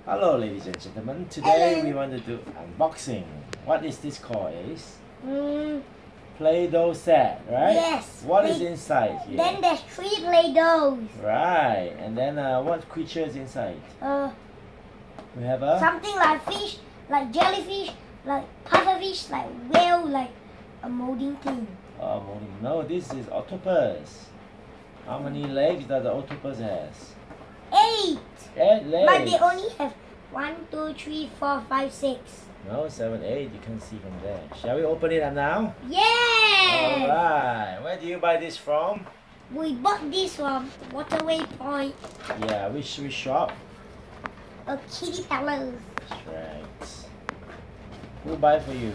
Hello ladies and gentlemen, today we want to do unboxing. What is this called, Ace? Play-Doh set, right? Yes. What is inside here? Then there's 3 Play-Dohs. Right, and then what creature is inside? We have a... something like fish, like jellyfish, like pufferfish, like whale, like a molding thing. Oh, no, this is octopus. How many legs does the octopus has? 8. 8 legs. But they only have 1, 2, 3, 4, 5, 6. No, 7, 8. You can see from there. Shall we open it up now? Yeah. Alright. Where do you buy this from? We bought this from Waterway Point. Yeah, which shop? A Kitty Palace. That's right. Who buy for you?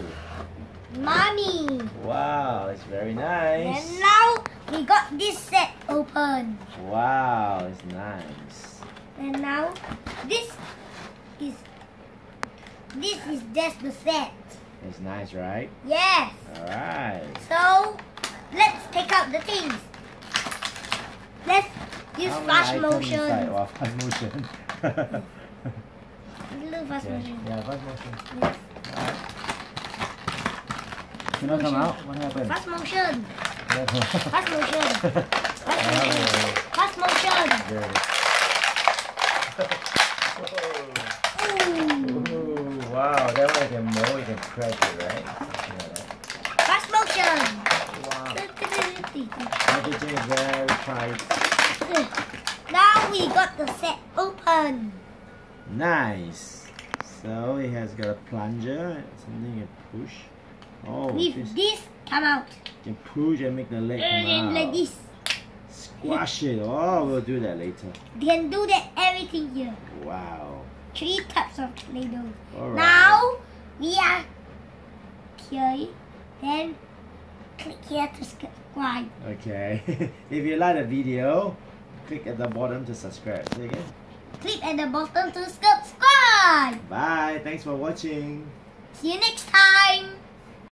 Mommy. Wow, it's very nice. And now we got this set open. Wow, it's nice. And now this is just the set. It's nice, right? Yes. Alright. So let's take out the things. Let's use fast motion. Wow, fast motion. Little fast motion. Yeah, fast motion. Yes. Alright. Can I come out? What happened? Fast motion. Fast motion. Fast motion. There it is. Ooh, wow, that way you can mold, you can press it, right? Fast motion. Wow. Everything is very tight. Now we got the set open. Nice. So it has got a plunger, something you push. Oh, with this come out. You can push and make the leg come out. Like this. Squash it. Oh, we'll do that later. You can do that everything here. Wow. 3 types of Play-Doh. Alright. Now we are here. Then click here to subscribe. Okay. If you like the video, click at the bottom to subscribe. Say again. Click at the bottom to subscribe. Bye. Thanks for watching. See you next time.